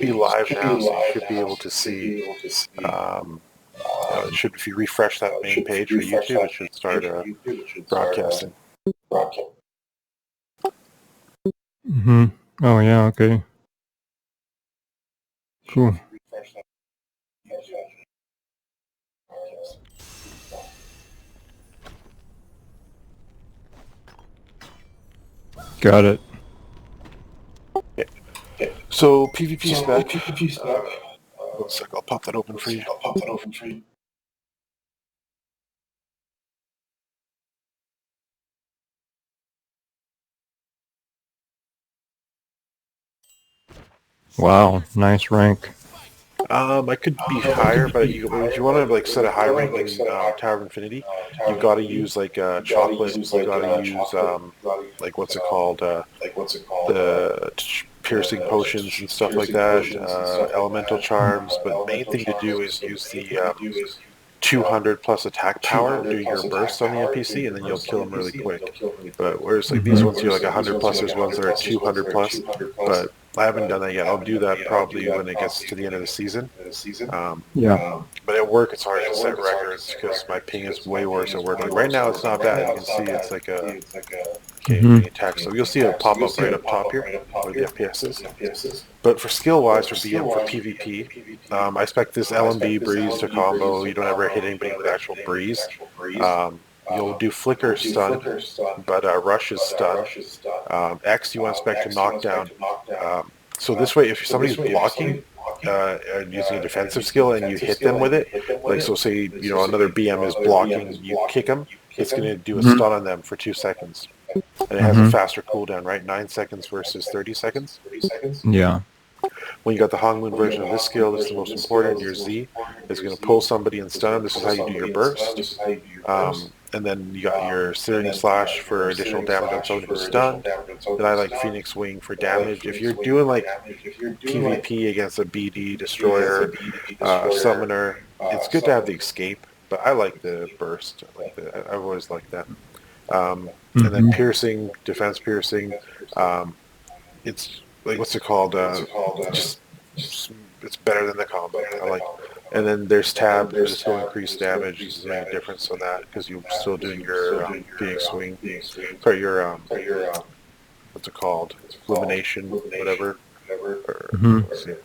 be live now, so you should be able to see. It should, if you refresh that main page for YouTube, it should start broadcasting. Mm-hmm. Oh yeah. Okay. Cool. Got it. So PvP spec. One sec, I'll pop that open for you. Wow. Nice rank. I could be higher, but if you want to like set a high rank in Tower of Infinity, you've got to use like chocolate. You got to use like what's it called? The piercing potions and stuff like that. Elemental charms, but the main thing to do is use the 200 plus attack power, do your burst on the NPC, and then you'll kill them really quick. But whereas like these ones, you're like 100 plus. There's ones that are 200 plus, but I haven't done that yet. I'll do that probably when it gets to the end of the season. Yeah. But at work, it's hard to set records because my ping is way worse at work. Like right now, it's not bad. You can see it's like a attack. So you'll see it pop up right up top here where the FPS is. But for skill-wise, for BM, for PvP, I expect this LMB breeze to combo. You don't ever hit anybody with actual breeze. You'll do flicker stun, but rush is stun. X you want to expect to knock down. So this way, if somebody's blocking and using a defensive skill and you hit them with it, like so say another BM is blocking, you kick them, it's going to do a stun on them for 2 seconds. And it has a faster cooldown, right? 9 seconds versus 30 seconds. Yeah. When you got the Hongmoon version of this skill, this is the most important. Your Z is going to pull somebody and stun them. This is how you do your burst. And then you got your Syrian Slash for additional damage on someone who's stunned. Then I like Phoenix Wing for damage. If you're doing like PvP against a BD, Destroyer, Summoner, it's good to have the escape. But I like the burst. I've always liked that. And then piercing, defense piercing. It's like what's it called? Just it's better than the combo. I like. And then there's tab. There's still increased damage. There's a difference on that because you're still doing your Phoenix Swing. Sorry, your what's it called? Illumination, whatever. Is it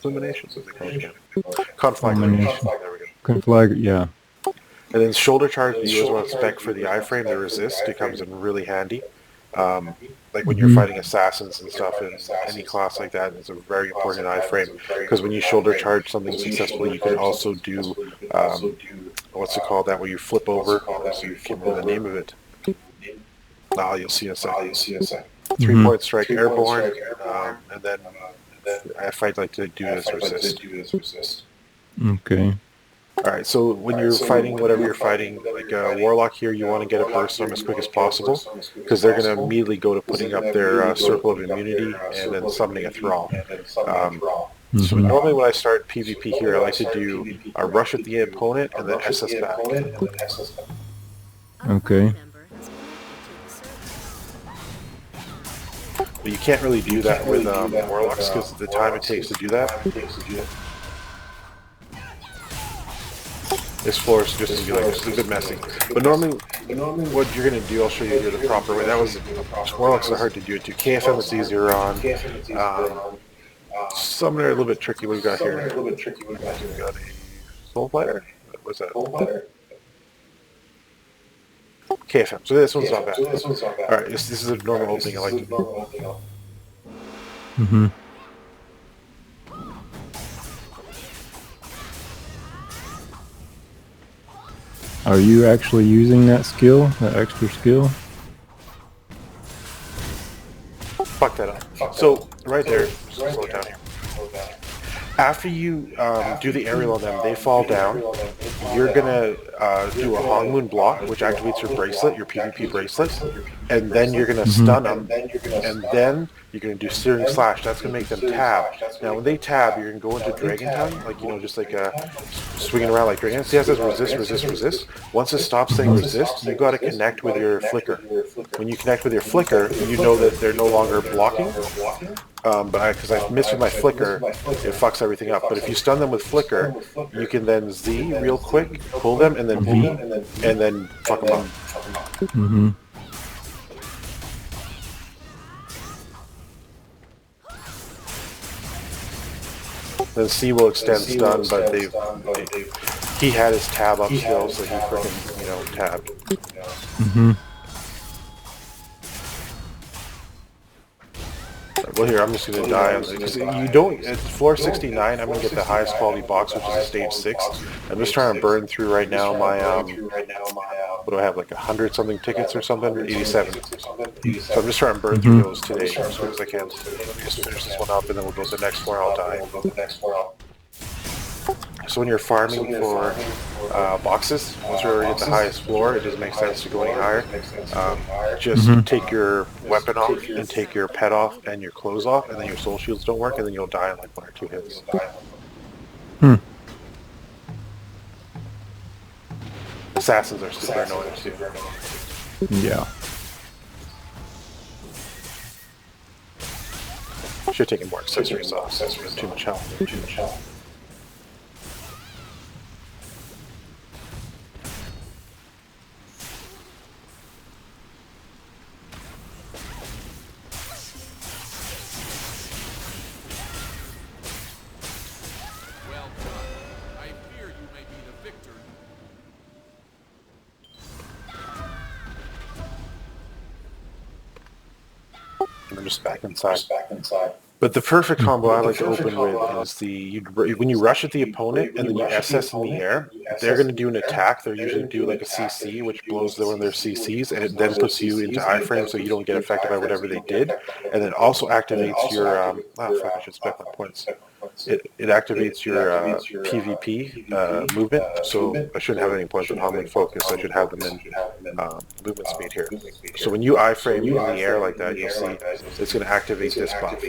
Illumination? Conflagration. There we go. Conflag. Yeah. And then shoulder charge, you always want to spec for the iframe, the resist. It comes in really handy. Like when you're fighting assassins and stuff in any class like that, it's a very important iframe because when you shoulder charge something successfully, you can also do what's it called? That where you flip over. So you can't remember the name of it. You'll see in a second. 3-point strike airborne, and then if I'd like to do this resist. Okay. All right, so when you're fighting whatever you're fighting, like a Warlock here, you want to get a burst on them as quick as possible because they're going to immediately go to putting up their Circle of Immunity and then summoning a Thrall. So normally when I start PvP here, I like to do a rush at the opponent and then SS back. Okay. But you can't really do that with Warlocks because of the time it takes to do that. This floor is just going to be like, it's a bit messy. But normally what you're going to do, I'll show you here the proper way. That was, Warlocks are hard to do it too. KFM is easier on. Summoner, a little bit tricky. What we got here? We got a Soul Fighter? What's that? KFM. So this one's not bad. Alright, this is a normal opening. I like it. Are you actually using that skill, that extra skill? Fuck that up. So, right there, just slow it down here. After you do the aerial on them, they fall down. You're going to do a Hongmoon block, which activates your bracelet, your PvP bracelet, and then you're going to stun them. And then you're going to do searing slash. That's going to make them tab. Now, when they tab, you're going to go into dragon tongue, like, you know, just like swinging around like dragon. See how it says resist, resist, resist? Once it stops saying resist, you got to connect with your flicker. When you connect with your flicker, you know that they're no longer blocking. But because I missed with my flicker, it fucks everything up. But if you stun them with flicker, you can then Z real quick, pull them, and then V, and then fuck them up. Mm-hmm. Then C will extend stun, but he had his tab up still, so he freaking, you know, tabbed. Mm-hmm. Well, here, I'm just going to die on this, because you don't, at floor 69, I'm going to get the highest quality box, which is a stage 6. I'm just trying to burn through right now my, what do I have, like 100-something tickets or something? 87. So I'm just trying to burn through those today as soon as I can. Just finish this one up, and then we'll go to the next floor, I'll die. So when you're farming for boxes, once you already at the highest floor, it doesn't make sense to go any higher. Just take your weapon off, and take your pet off, and your clothes off, and then your soul shields don't work, and then you'll die in like 1 or 2 hits. Assassins are super annoying too. Yeah. Should have taken more accessories off. Too much health. And I'm just back inside. But the perfect combo I like to open with is when you rush at the opponent and then you SS in the air, they're going to do an attack. They're usually do like a CC, which blows one of their CCs, and it then puts you into iframe so you don't get affected by whatever they did. And then also activates your, oh fuck, I should spec my points. It activates your PvP movement, so I shouldn't have any points on Hongman Focus. I should have them in movement speed here. So when you iframe in the air like that, you'll see it's going to activate this buff.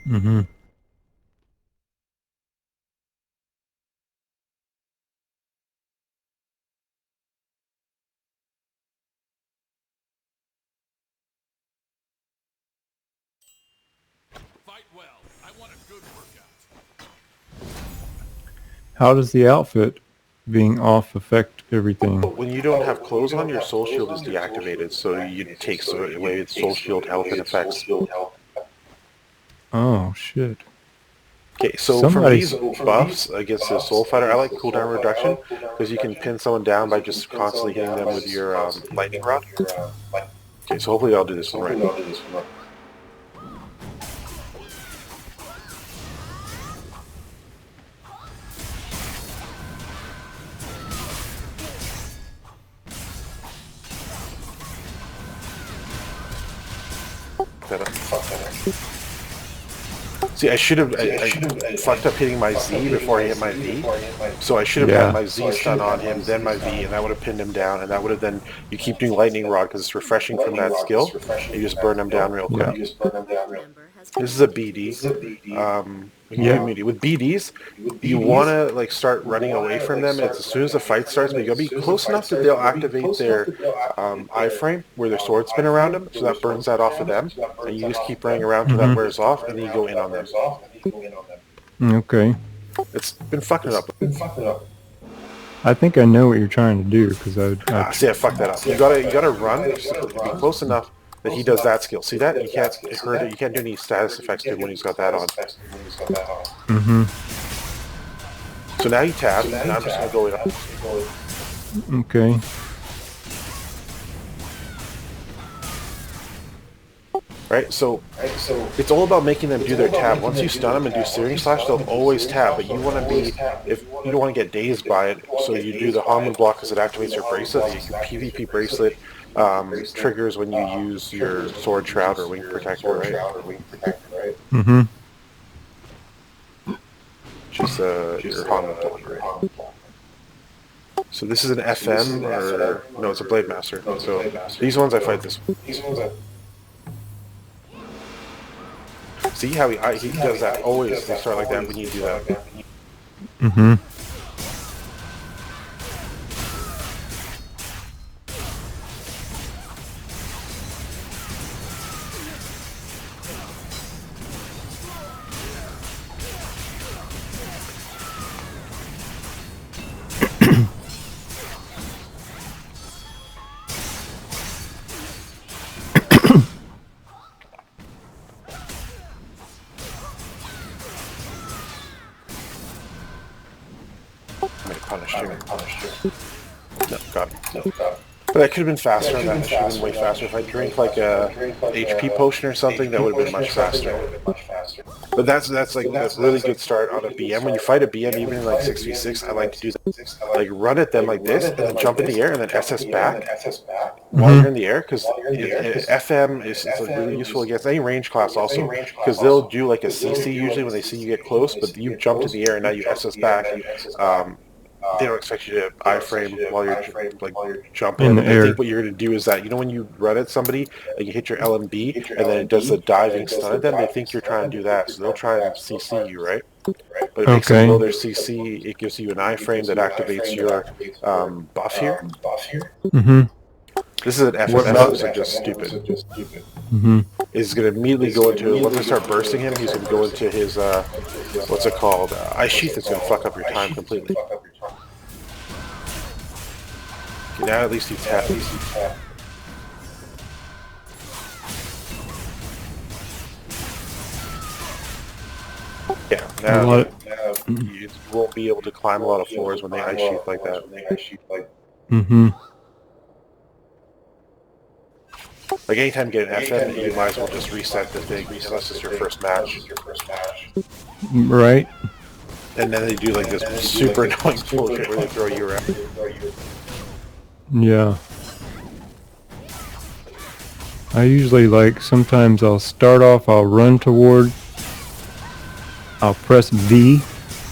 Mm-hmm. Fight well. I want a good workout. How does the outfit being off affect everything? When you don't have clothes on, your soul shield is deactivated, so it takes away soul shield health and effects. Oh, shit. Okay, so for these buffs against the soul fighter, I like cooldown reduction, because you can pin someone down by just constantly hitting them with your lightning rod. Okay, so hopefully I'll do this one right. See, I should have fucked up hitting my Z before I hit my V. So I should have had my Z stun on him, then my V, and that would have pinned him down, and that would have then, you keep doing lightning rod because it's refreshing from that skill, and you just burn him down real quick. This is a BD. With BDs, you want to like start running away from them as soon as the fight starts, but you gotta be close enough that they'll activate their iframe where their sword spin around them, so that burns that off of them, and you just keep running around till that wears off, and then you go in on them. Okay. It's been fucking it up. I think I know what you're trying to do, because I See, I fucked that up. You gotta run, be close enough that he does that skill. See that? You can't hurt it. You can't do any status effects to him when he's got that on. So now you tab, and I'm just gonna go in. Okay. Right, so it's all about making them do their tab. Once you stun them and do searing slash, they'll always tab. But you want to be, if you don't want to get dazed by it, so you do the Hongman block because it activates your bracelet. Your PvP bracelet triggers when you use your sword shroud or wing protector, right? Mm-hmm. Which is your Hongman block, right? So this is an FM, or no, it's a Blade Master. So these ones I fight this one. See how he does that always. They start like that when you do that. Mm-hmm. I'm gonna punish you. No, got him. But that could have been faster. That should have been way faster. If I drink like a HP potion or something, that would have been much faster. But that's like a really good start on a BM. When you fight a BM, even in like 6v6, I like to do that. Like run at them like this, and then jump in the air, and then SS back while you're in the air. Because FM is like really useful against any range class also. Because they'll do like a CC usually when they see you get close, but you jumped in the air and now you SS back. They don't expect you to iframe while you're like jumping. In the air. I think what you're going to do is that, you know, when you run at somebody, like you hit your LMB and then it does the diving stun at them, they think you're trying to do that, so they'll try and CC you, right? But it makes them blow their CC. It gives you an iframe that activates your buff here. Mm-hmm. This is an FF, so just stupid. Mm-hmm. Is going to immediately go into, once I start bursting him, he's going to go into his, what's it called? Ice Sheath. That's going to fuck up your time completely. Okay, now at least he tapped. Yeah, now you won't be able to climb a lot of floors when they Ice Sheath like that. Mm-hmm. Like anytime you get an FM, you might as well just reset the thing, unless it's your first match. Right. And then they do like this super annoying bullshit where they throw you around. Yeah. I usually like, sometimes I'll start off, I'll run toward, I'll press V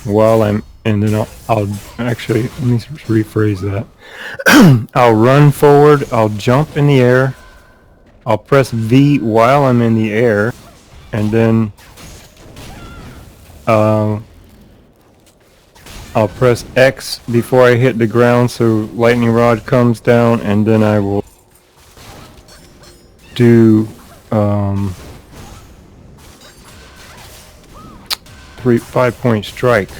while I'm, and then I'll actually, let me rephrase that. I'll run forward, I'll jump in the air, I'll press V while I'm in the air, and then I'll press X before I hit the ground so lightning rod comes down, and then I will do 5-point strike.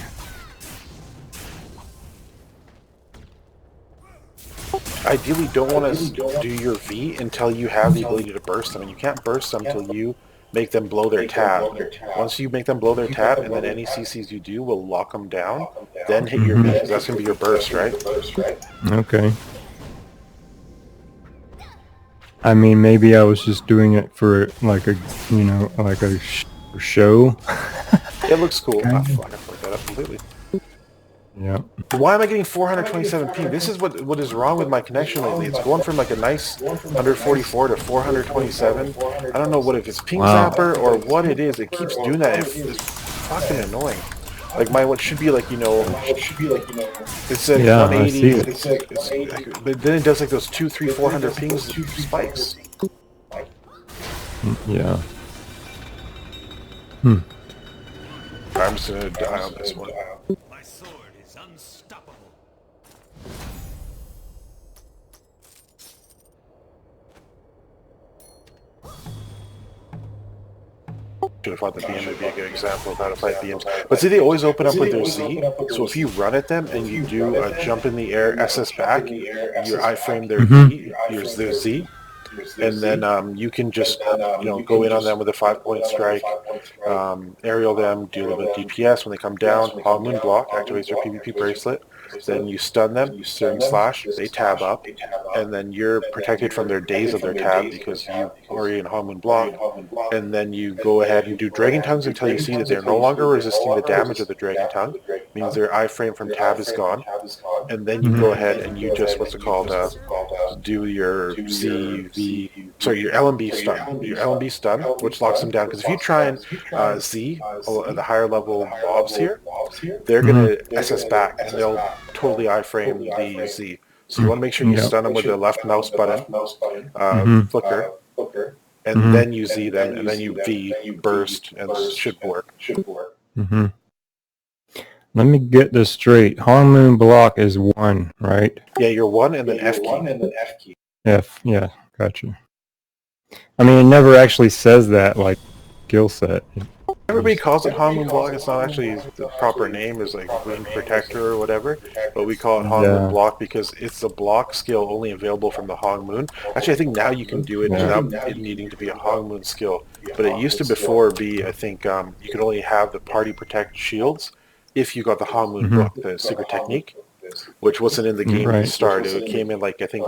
Ideally, don't want to do your V until you have the ability to burst them. And you can't burst them until you make them blow their tab. Once you make them blow their tab, and then any CCs you do will lock them down, then hit your V, because that's going to be your burst, right? Okay. I mean, maybe I was just doing it for like a, you know, like a show. It looks cool. Ah, fuck, I fucked that up completely. Yeah. Why am I getting 427 ping? This is what is wrong with my connection lately. It's going from like a nice 144 to 427. I don't know if it's ping zapper or what it is. It keeps doing that. It's fucking annoying. Like what should be like, you know, it's at 180. But then it does like those 200, 300, 400 pings spikes. Yeah. I'm just gonna die on this one. My sword is unstoppable. Should have fought the BM would be a good example of how to fight BMs. But see, they always open up with their Z, so if you run at them and you do a jump in the air, SS back, you iframe their V, their Z, and then you can just, you know, go in on them with a 5-point strike, aerial them, do a little bit of DPS. When they come down, Hog Moon block, activates your PvP bracelet, then you stun them, Searing Slash, they tab up, and then you're protected from their days of their tab because you are in Hog Moon block, and then you go ahead and do Dragon Tongues until you see that they're no longer resisting the damage of the Dragon Tongue, means their iframe from tab is gone, and then you go ahead and you just, what's it called, do your your LMB stun, which locks them down. Because if you try and Z the higher level mobs here, they're gonna SS back and they'll totally iframe the Z. So you want to make sure you stun them with the left mouse button, flicker, and then you Z them, and then you V, burst, and it should work. Mm-hmm. Let me get this straight. Moon block is 1, right? Yeah, you're 1 and then F key. F, yeah, gotcha. I mean, it never actually says that, like, skill set. Everybody calls it Moon block. It's not actually the proper name. Is like Wind Protector or whatever, but we call it Moon block because it's a block skill only available from the Moon. Actually, I think now you can do it without it needing to be a Moon skill. But it used to before be, I think, you could only have the party protect shields if you got the Moon book, the secret technique, which wasn't in the game at the start. It came in like I think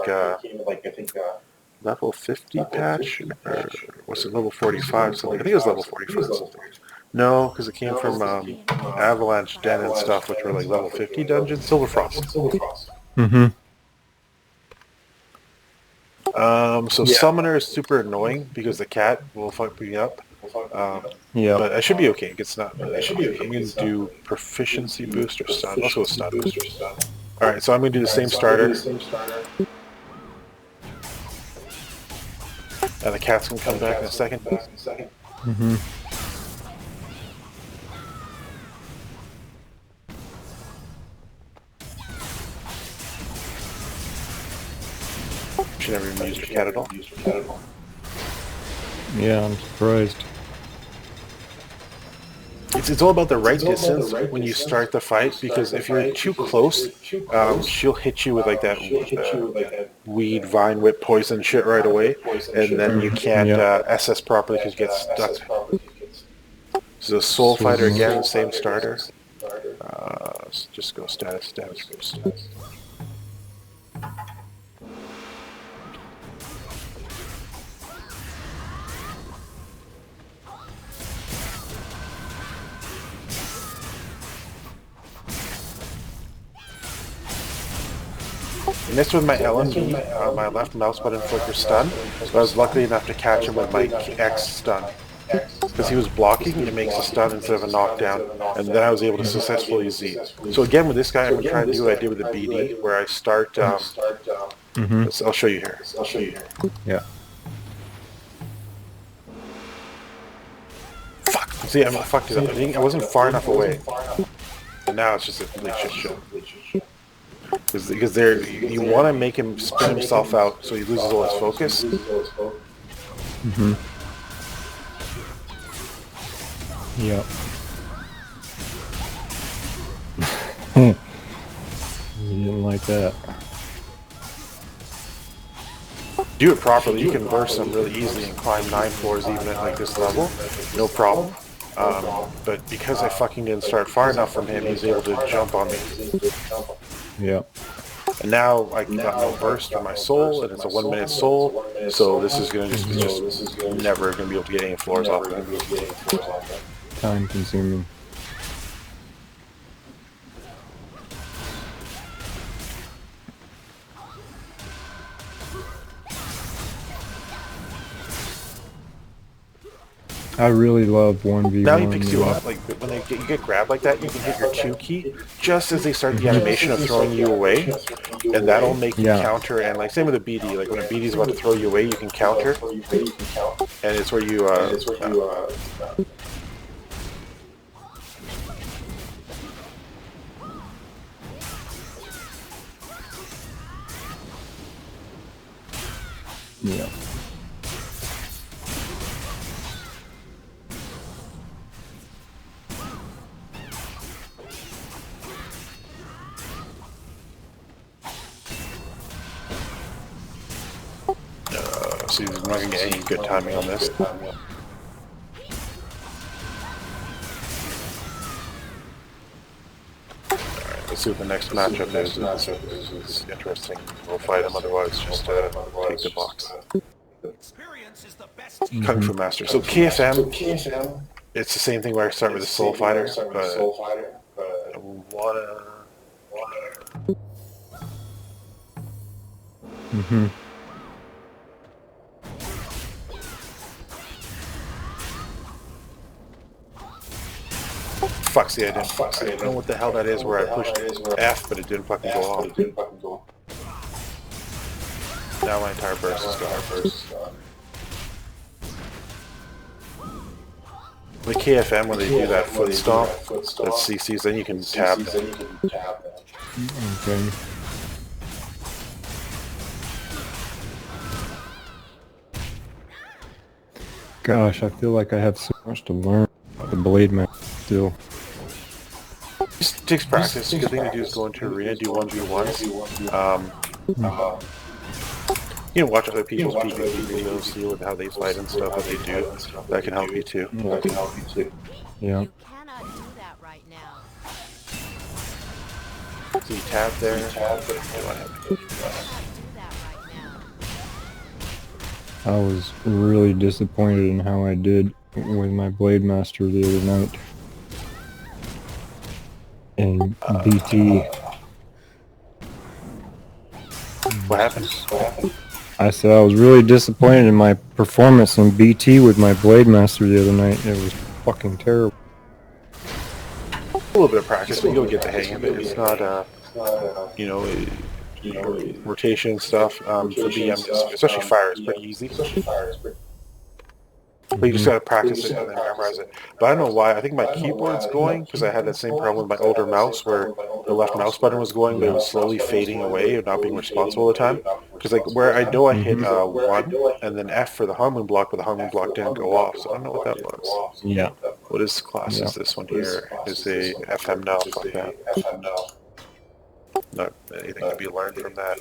level 50 patch, or was it level 45 something? I think it was level 45 something. No, because it came from Avalanche Den and stuff, which were like level 50 dungeons. Silver Frost. Mm-hmm. So Summoner is super annoying because the cat will fuck me up. Yeah. But I should be okay. It's not. I'm going to do proficiency boost or stun. Let's go with stun. Alright, so I'm going to do the same starter. And the cat's going to come back in a second. Mm-hmm. She never even used her cat at all. Yeah, I'm surprised. It's all about the right distance when you start the fight, because if you're too close, she'll hit you with like that weed, vine whip, poison shit right away, and then you can't SS properly because you get stuck. So the Soul Fighter again, same starter. Let's just go status. I missed with my LMB, my left mouse button flicker stun, but I was lucky enough to catch him with my X stun. Because he was blocking, it makes a stun instead of a knockdown, and then I was able to successfully Z. So again, with this guy, I'm going to try to do what I did with the BD, where I start, I'll show you here. Yeah. Fuck! See, I fucked it up. I wasn't far enough away. And now it's just a complete shit show. Because you want to make him spin himself out so he loses all his focus. Mm-hmm. Yep. You didn't like that. Do it properly, you can burst him really easily and climb 9 floors even at like this level, no problem. But because I fucking didn't start far enough from him, he's able to jump on me. Yep. And now I got no burst on my soul, and it's a 1 minute soul, so this is gonna just never gonna be able to get any floors off of it. Time consuming. I really love 1v1. Now he picks you up, like when you get grabbed like that, you can hit your 2 key just as they start the animation of throwing you away, and that'll make you counter. And like same with a BD, like when a BD is about to throw you away, you can counter, and it's where you yeah. so he's not going to get any good timing on this. Alright, let's see what the next matchup is. It's interesting. We'll fight him, otherwise just take the box. Experience is the best teacher. Kung Fu Master. So KFM, it's the same thing where I start with a Soul Fighter, but I wanna... Mm-hmm. Fuck, see, I don't know what the hell that is where I pushed F, but it didn't fucking go off. Now my entire burst is gone. The KFM, when they do that foot stomp, that CCs, then you can tab them. Okay. Gosh, I feel like I have so much to learn about the blade match still. Just takes practice. The good thing to do is go into arena, do 1v1s. You can watch other people's PvP videos, see how they fight and stuff, what they do. That can help you too. Yeah. You cannot do that right now. So you tab there. You cannot do that right now. I was really disappointed in how I did with my Blade Master the other night. And BT. What happened? I said I was really disappointed in my performance in BT with my Blade Master the other night. It was fucking terrible. A little bit of practice, but you'll get the hang of it. It's not, you know, rotation stuff. For BM, especially fire, is pretty easy. But you just gotta practice it and then memorize it. But I don't know why. I think my keyboard's going because I had that same problem with my older mouse where the left mouse button was going, but it was slowly fading away and not being responsive all the time. Because like where I know I hit 1 and then F for the Harmon block, but the Harmon block didn't go off, so I don't know what that was. Yeah. What is class is this one here? Is a FM now? Fuck that. Not anything to be learned from that.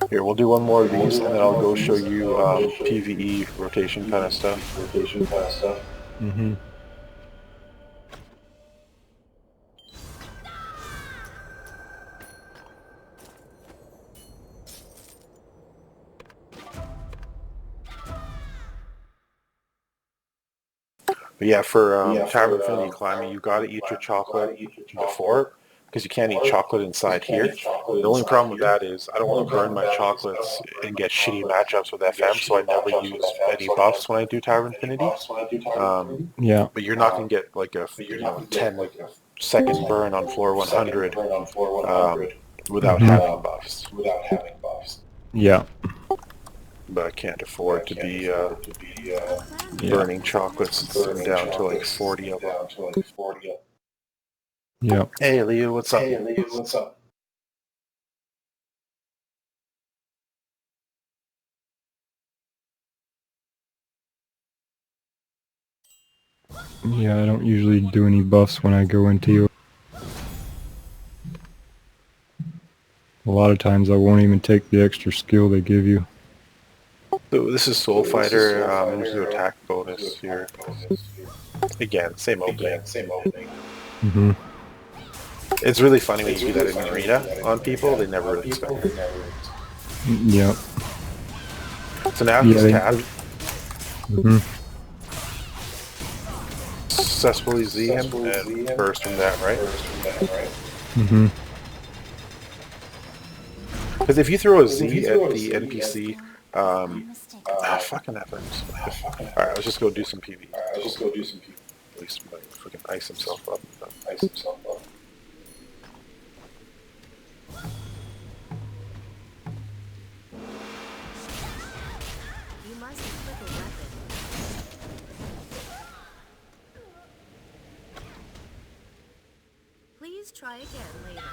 Here, we'll do one more of these, and then I'll go show you PvE rotation kind of stuff. Mm-hmm. But yeah, for Tower of Infinity climbing, you got to eat your chocolate before, because you can't eat chocolate inside here. The only problem with that is I don't want to burn my chocolates and get shitty matchups with FM, so I never use any buffs when I do Tower of Infinity. Yeah. But you're not going to get like a 10-second burn on floor 100 without having buffs. Yeah. But I can't afford to be burning chocolates down to like 40 of them. Yeah. Hey Leo, what's up? Yeah, I don't usually do any buffs when I go into you. A lot of times I won't even take the extra skill they give you. So this is Soul Fighter, there's no attack bonus here. Again, same opening. Mm-hmm. It's really funny when you do that in arena on people, they never really expect it. Yep. So now he's tapped. Mm-hmm. Successfully Z him and burst from that, right? Mm-hmm. Because if you throw a Z at the NPC, fucking efforts. Alright, let's just go do some PV. At least freaking ice himself up. You must equip a weapon. Please try again later.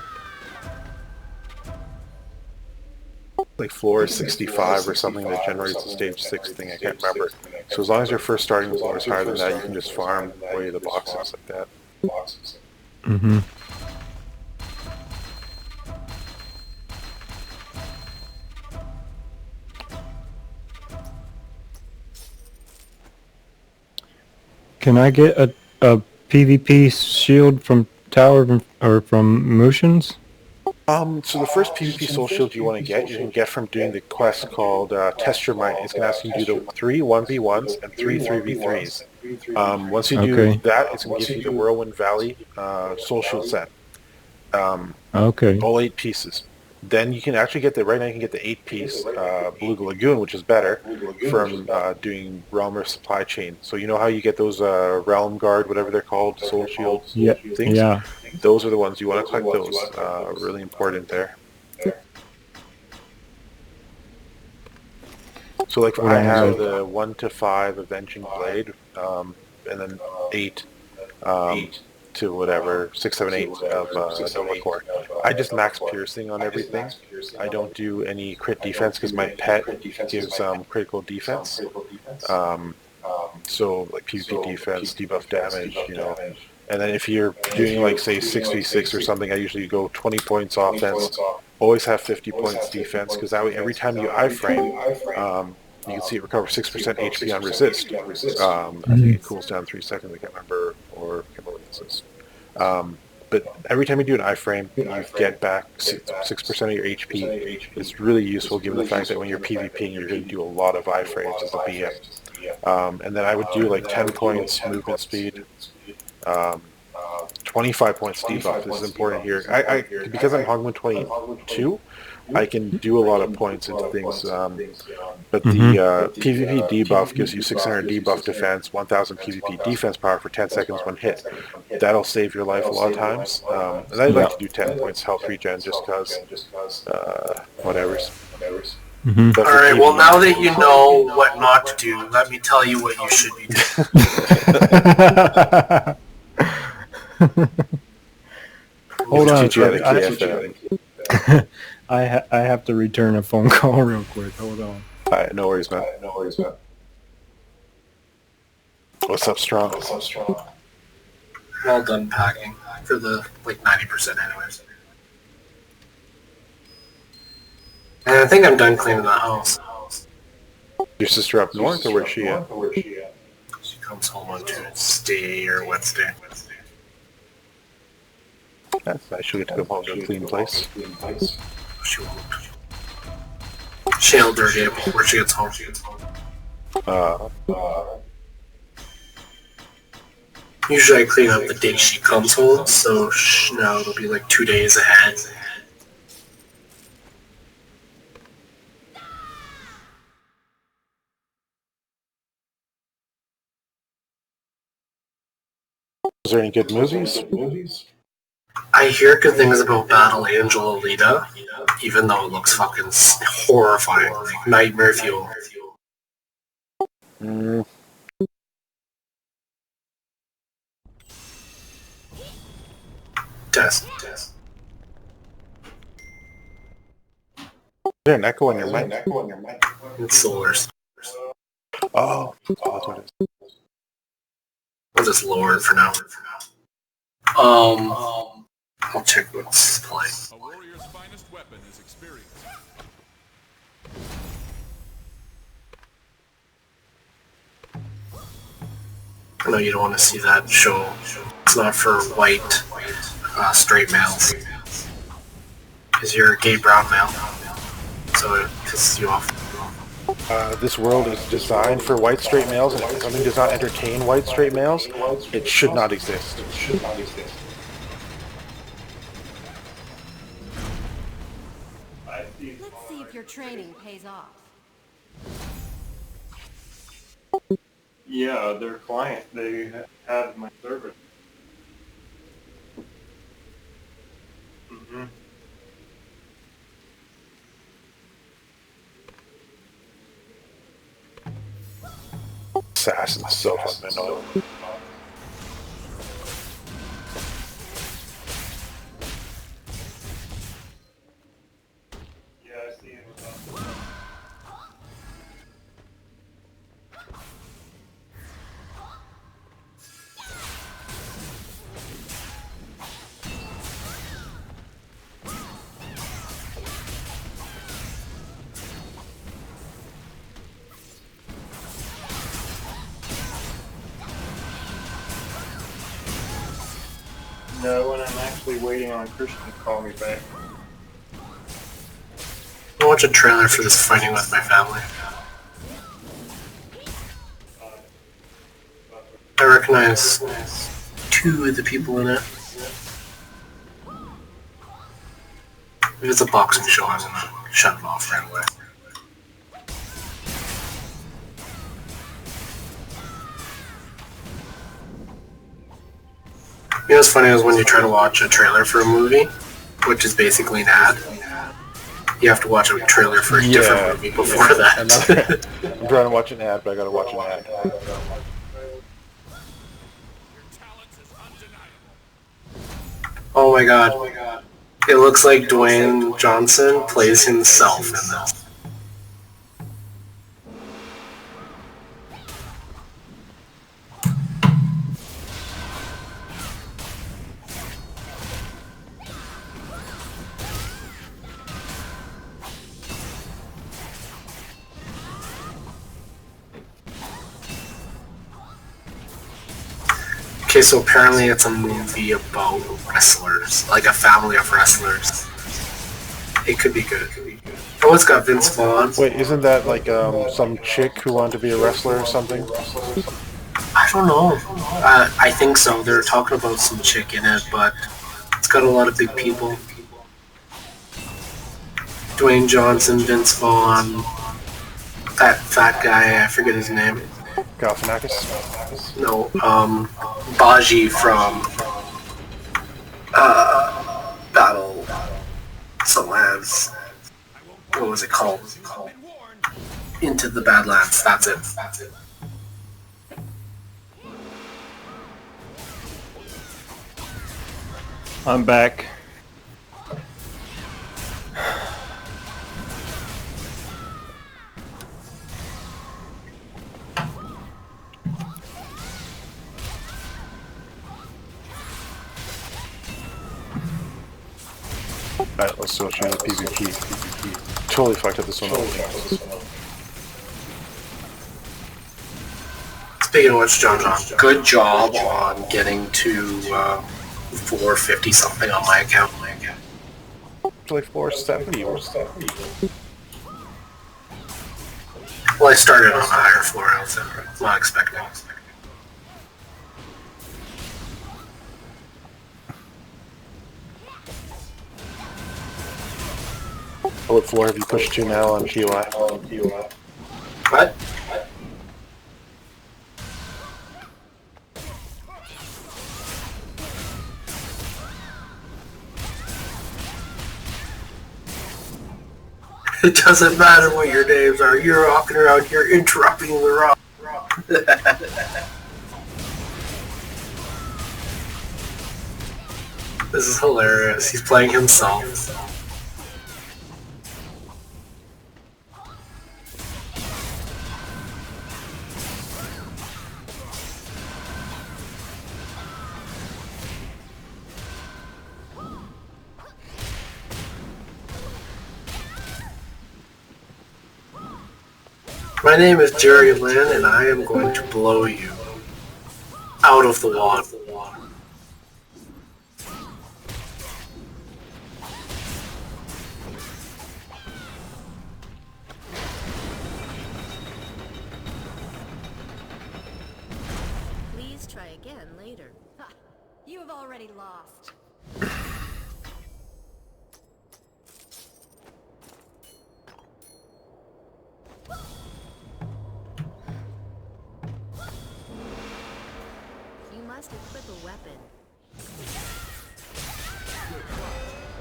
Like floor 65 or something that generates the stage 6 thing, I can't remember. So as long as your first starting floor is higher than that, you can just farm away the boxes like that. Mm-hmm. Can I get a PvP shield from Tower or from Motions? So the first PvP soul shield you want to get, you can get from doing the quest called Test Your Might. It's going to ask you to do the 3 1v1s and 3 3v3s. Once you do that, it's going to give you the Whirlwind Valley soul shield set. Okay. All 8 pieces. Then you can actually get right now you can get the 8-piece Beluga Lagoon, which is better from doing Realm or Supply Chain. So you know how you get those Realm Guard, whatever they're called, Soul Shield Yeah, things? yeah. Those are the ones you want to collect those. Really important there. So like What I on have the- the 1 to 5 Avenging Blade, and then 8 to whatever 6, 7, 8 of Nova Core. I just max piercing on everything. I don't do any crit defense because my pet gives critical defense. So like PvP defense, debuff damage, you know. And then if you're doing like say 6v6 or something, I usually go 20 points offense. Always have 50 points defense because that way every time you iframe, you can see it recovers 6% HP on resist. I think it cools down 3 seconds. I can't remember, or I can't remember what this is. But every time you do an iframe, you get back 6% of your HP. It's really useful given the fact that when you're PvPing, you're going to do a lot of iframes as a BM. And then I would do like 10 points movement speed, 25 points debuff. This is important here. I because I'm Hongman 22, I can do a lot of points into things. But the PvP debuff gives you 600 debuff defense, 1000 PvP defense power for 10 seconds when hit. That'll save your life a lot of times. And I like to do 10 points health regen just because, whatever's. Mhm. All right. Well, now that you know what not to do, let me tell you what you should be doing. Hold on, Teach you how to Fred. KF that. I have to return a phone call real quick. Hold on. Alright, no worries, man. What's up, Strong? I'm all done packing for the like 90% anyways. And I think I'm done cleaning the house. Your sister up north, or where's she at? She comes home on Tuesday or Wednesday. That's nice. She'll get to come home to a clean place. She won't. She'll dirty it before she gets home. Usually I clean up the day she comes home, so now it'll be like 2 days ahead. Is there any good movies? I hear good things about Battle Angel Alita, even though it looks fucking horrifying, like nightmare fuel. Test. Is there an echo on your mic? It's the worst. Oh, that's what it is. I'll just lower it for now. I'll check what's playing. A warrior's finest weapon is experience. I know you don't want to see that show. It's not for white, straight males. Because you're a gay brown male. So it pisses you off. This world is designed for white straight males, and if something does not entertain white straight males, it should not exist. Let's see if your training pays off. Yeah, their client, they had my service. Mm-hmm. Assassin's so fundamental. Yeah, I see it. No, and I'm actually waiting on Christian to call me back. I'll watch a trailer for this Fighting With My Family. I recognize 2 of the people in it. If it's a boxing show, I'm gonna shut it off right away. You know what's funny is when you try to watch a trailer for a movie, which is basically an ad, you have to watch a trailer for a different movie before that. I'm trying to watch an ad, but I gotta watch an ad. Your talent is undeniable. Oh my god. It looks like Dwayne Johnson plays himself in this. Okay, so apparently it's a movie about wrestlers, like a family of wrestlers. It could be good. Oh, it's got Vince Vaughn. Wait, isn't that like some chick who wanted to be a wrestler or something? I don't know. I think so. They're talking about some chick in it, but it's got a lot of big people. Dwayne Johnson, Vince Vaughn, that fat guy, I forget his name. Galifianakis? No, Baji from Battle Lands. What was it called? Into the Badlands. That's it. I'm back. Alright, let's switch to PvP. Totally fucked up this one. Speaking of which, John, good job on getting to 450 something on my account. It's like 470 or something. Well, I started on a higher floor. I was not expecting. What floor have you pushed to now on TOI? What? It doesn't matter what your names are. You're walking around here interrupting the rock. This is hilarious. He's playing himself. My name is Jerry Lynn, and I am going to blow you out of the water. Please try again later. Ha! You have already lost. You must equip a weapon.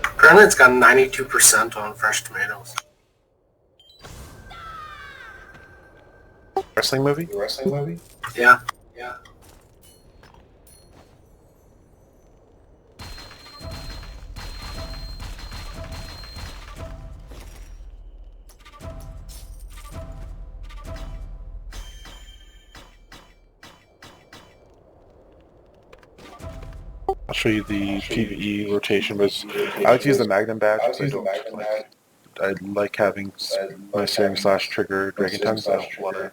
Apparently it's got 92% on fresh tomatoes. Wrestling movie? Yeah. I'll show you the PvE rotation, but I like to use the Magnum badge because I like having my searing slash trigger dragon tongues. I don't want to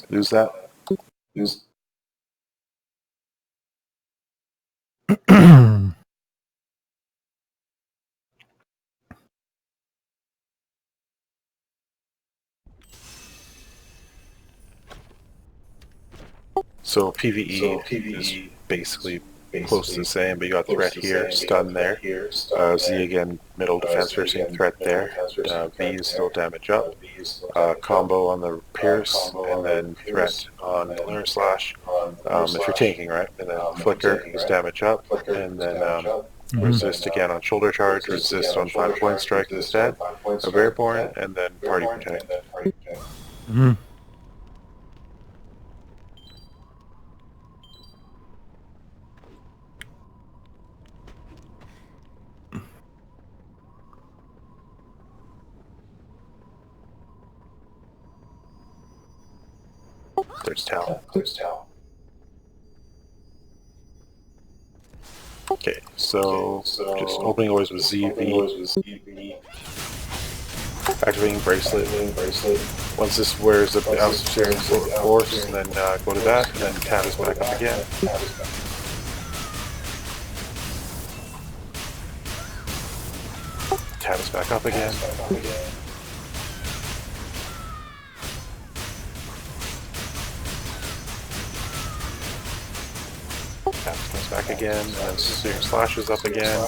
lose that. So PvE is basically close to the same, but you got threat here, stun there. Z again, middle defense piercing threat there. V is still damage up. Combo on the pierce, and then threat on the lunar slash. If you're tanking, right? And then flicker is damage up, and then resist again on shoulder charge, resist on 5-point strike instead of airborne, and then party protect. Mhm. There's Tal. Okay, so just opening always with ZV. Activating bracelet. Once this wears the House of Searing Force, and then go to that, and then tab is back up again. Tab is back up again. Tab comes back again, and then Searing Slash is up again.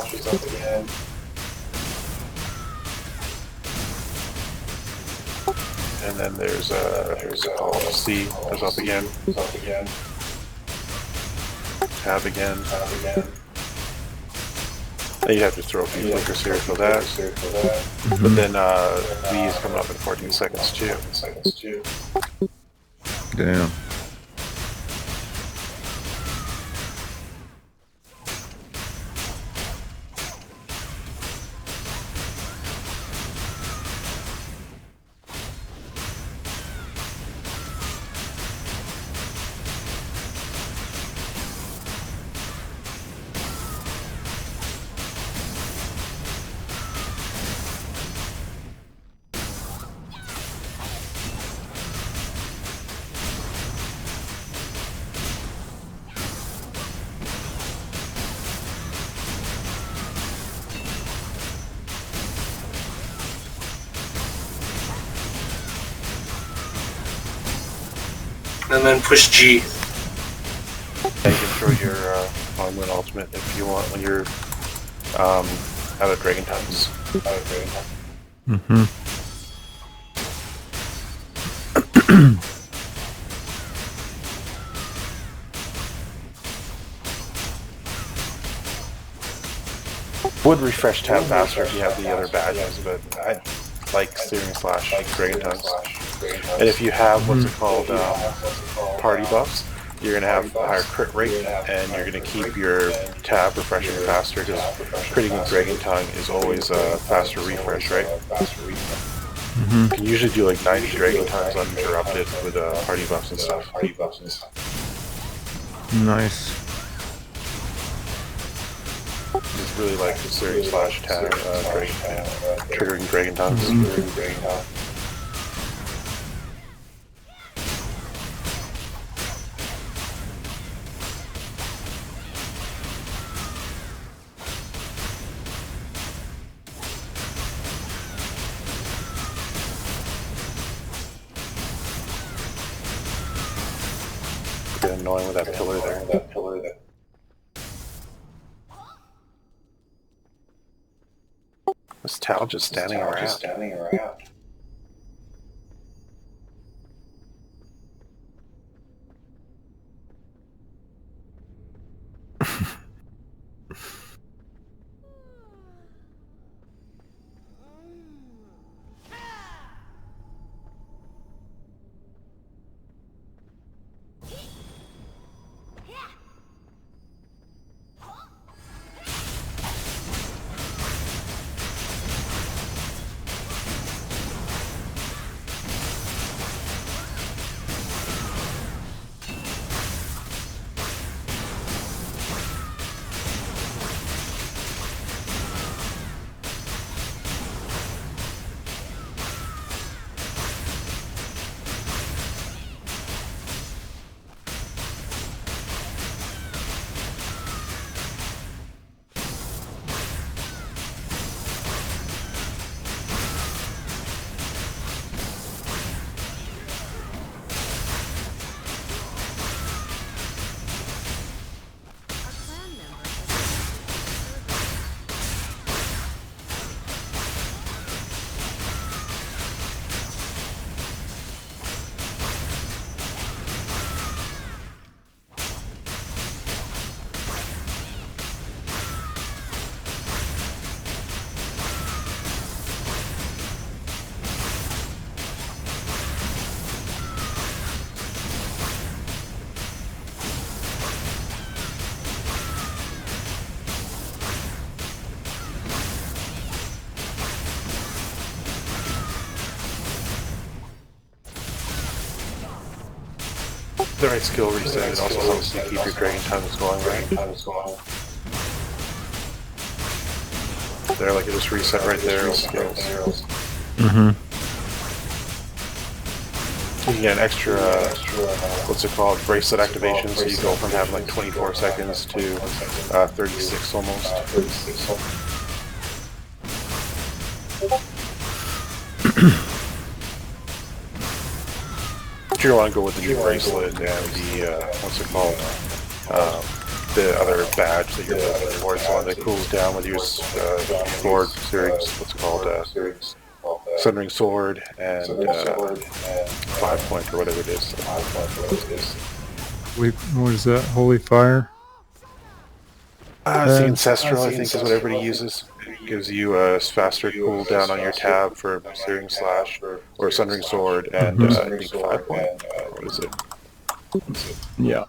And then there's here's it called C is up again. Tab again. And you have to throw a few flickers here for that. But then V is coming up in 14 seconds too. Damn. And then push G. Yeah, you can throw your Onward ultimate if you want when you're out of Dragon Tongues. Mm-hmm. Would refresh tab faster if you have the other badges, but I like Searing Slash, Dragon Tongues. And if you have what's it called, party buffs, you're going to have a higher crit rate, and you're going to keep your tab refreshing faster, because critting with Dragon Tongue is always a faster refresh, right? You can usually do like 90 Dragon Tongues uninterrupted with party buffs and stuff. Nice. It's really like the Searing Slash tab, triggering Dragon Tongues. Bit annoying with that pillar there. This Tal just standing around. the right skill reset. It also helps you keep your dragon tongues going, right? There, like it just reset right there on skills. Mm-hmm. You can get an extra, what's it called, bracelet activation, so you go from having like 24 seconds to 36 almost. If you want to go with the new bracelet and the, what's it called, the other badge that you're looking for, it's one that cools down with your sword series, what's it called, Sundering Sword and 5 point or whatever it is. What is that? Holy Fire? It's the Ancestral, I think, is what everybody uses. It gives you a faster cooldown on your tab for Searing Slash or Sundering Sword and I think 5 point. What is it? Yeah.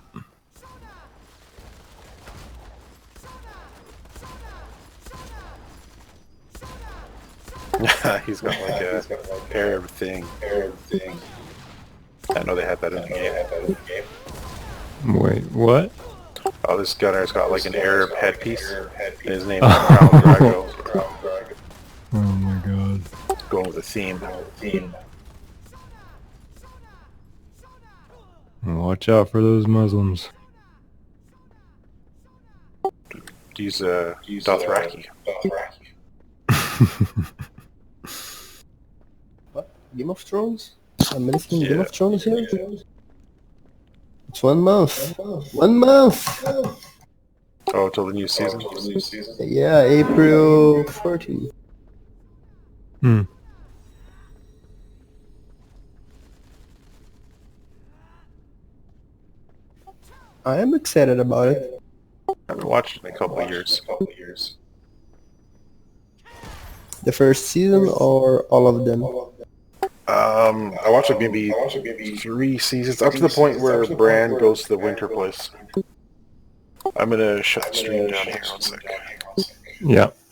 He's got like a Arab thing. I know they had that in the game. Wait, what? Oh, this gunner's got like an Arab headpiece. And his name is Crown Drago. Oh my god. Going with the theme. Watch out for those Muslims. He's Dothraki. What? Game of Thrones? I'm listening Yeah. Game of Thrones here? It's 1 month. 1 month! Oh, till the new season? Yeah, April 14th. Hmm. I am excited about it. I haven't watched it in a couple of years. The first season or all of them? I watched like maybe 3 seasons, up to the point where Bran goes to the winter place. I'm gonna shut the stream down here 1 sec. Yeah.